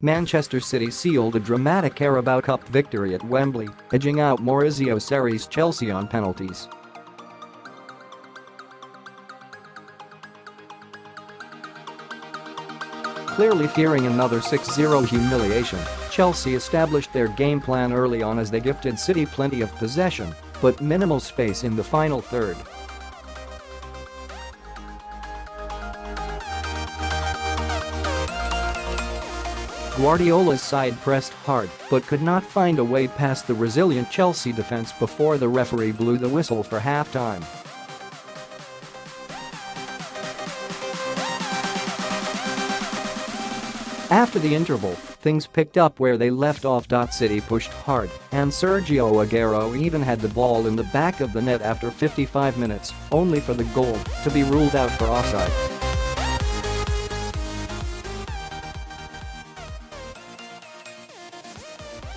Manchester City sealed a dramatic Carabao Cup victory at Wembley, edging out Maurizio Sarri's Chelsea on penalties. Clearly fearing another 6-0 humiliation, Chelsea established their game plan early on as they gifted City plenty of possession, but minimal space in the final third. Guardiola's side pressed hard but could not find a way past the resilient Chelsea defense before the referee blew the whistle for half-time. After the interval, things picked up where they left off. City pushed hard, and Sergio Aguero even had the ball in the back of the net after 55 minutes, only for the goal to be ruled out for offside.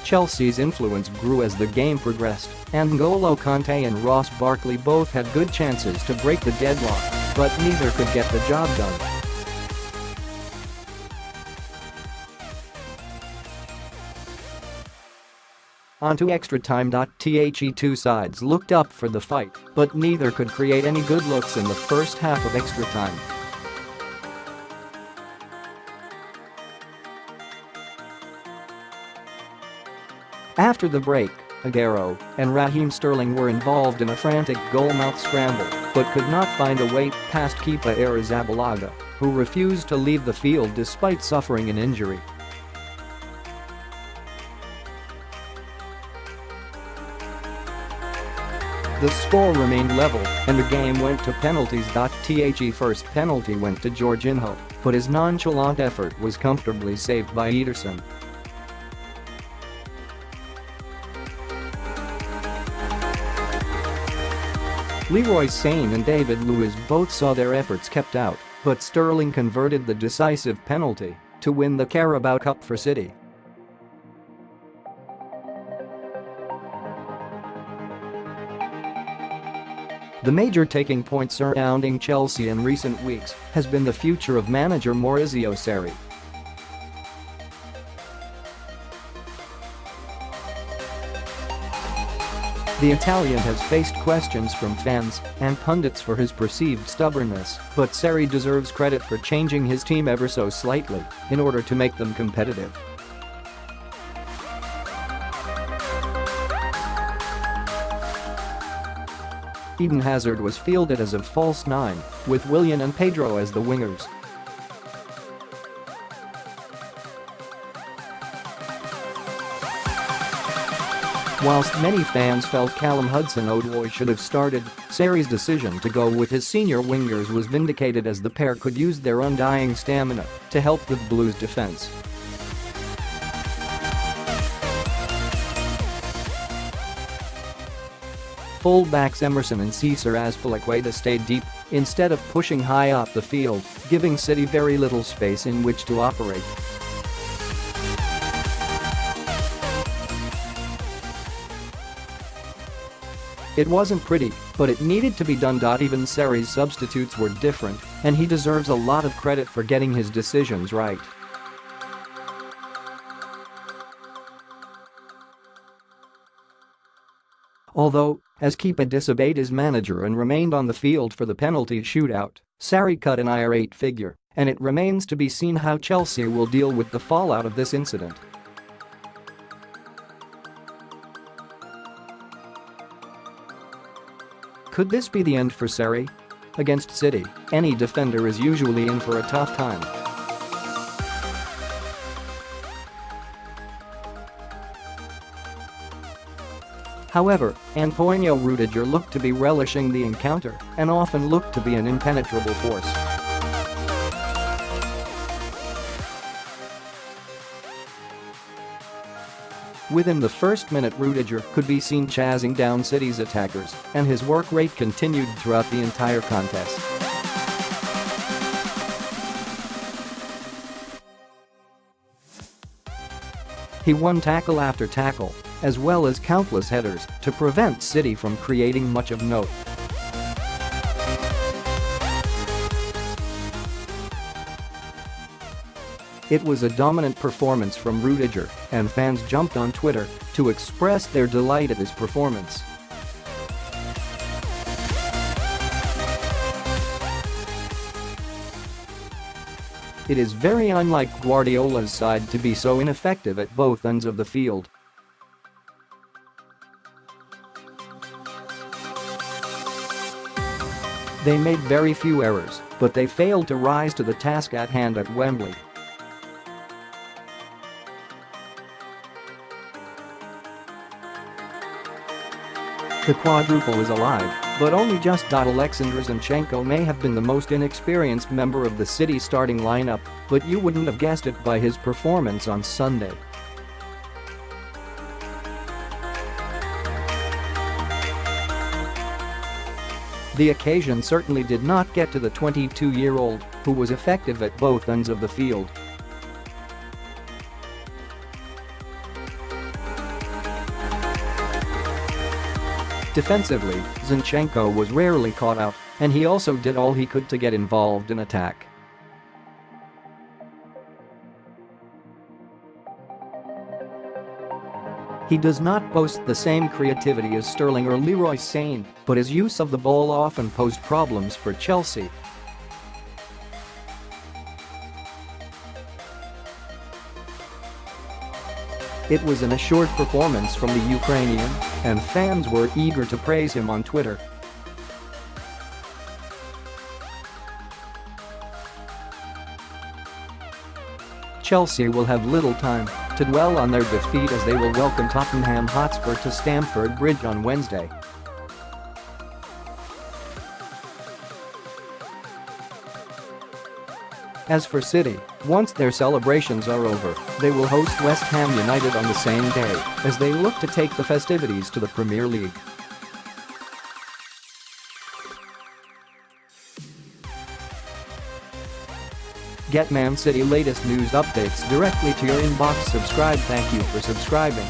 Chelsea's influence grew as the game progressed, and N'Golo Kanté and Ross Barkley both had good chances to break the deadlock, but neither could get the job done. On to extra time. The two sides looked up for the fight, but neither could create any good looks in the first half of extra time. After the break, Aguero and Raheem Sterling were involved in a frantic goal-mouth scramble, but could not find a way past keeper Arrizabalaga, who refused to leave the field despite suffering an injury. The score remained level, and the game went to penalties. The first penalty went to Jorginho, but his nonchalant effort was comfortably saved by Ederson. Leroy Sane and David Luiz both saw their efforts kept out, but Sterling converted the decisive penalty to win the Carabao Cup for City. The major taking point surrounding Chelsea in recent weeks has been the future of manager Maurizio Sarri. The Italian has faced questions from fans and pundits for his perceived stubbornness, but Sarri deserves credit for changing his team ever so slightly in order to make them competitive. Eden Hazard was fielded as a false nine, with Willian and Pedro as the wingers. Whilst many fans felt Callum Hudson-Odoi should have started, Sarri's decision to go with his senior wingers was vindicated as the pair could use their undying stamina to help the Blues' defense. Full-backs Emerson and Cesar Azpilicueta stayed deep instead of pushing high up the field, giving City very little space in which to operate. It wasn't pretty, but it needed to be done. Even Sarri's substitutes were different, and he deserves a lot of credit for getting his decisions right. Although, as Kepa disobeyed his manager and remained on the field for the penalty shootout, Sarri cut an irate figure, and it remains to be seen how Chelsea will deal with the fallout of this incident. Could this be the end for Sarri? Against City, any defender is usually in for a tough time. However, Antonio Rudiger looked to be relishing the encounter and often looked to be an impenetrable force. Within the first minute, Rudiger could be seen chasing down City's attackers, and his work rate continued throughout the entire contest. He won tackle after tackle, as well as countless headers, to prevent City from creating much of note. It was a dominant performance from Rudiger, and fans jumped on Twitter to express their delight at his performance. It is very unlike Guardiola's side to be so ineffective at both ends of the field. They made very few errors, but they failed to rise to the task at hand at Wembley. The quadruple is alive, but only just. Alexander Zinchenko may have been the most inexperienced member of the City starting lineup, but you wouldn't have guessed it by his performance on Sunday. The occasion certainly did not get to the 22-year-old, who was effective at both ends of the field. Defensively, Zinchenko was rarely caught out, and he also did all he could to get involved in attack. He does not boast the same creativity as Sterling or Leroy Sane, but his use of the ball often posed problems for Chelsea. It was an assured performance from the Ukrainian, and fans were eager to praise him on Twitter. Chelsea will have little time to dwell on their defeat as they will welcome Tottenham Hotspur to Stamford Bridge on Wednesday. As for City, once their celebrations are over, they will host West Ham United on the same day as they look to take the festivities to the Premier League. Get Man City latest news updates directly to your inbox. Subscribe. Thank you for subscribing.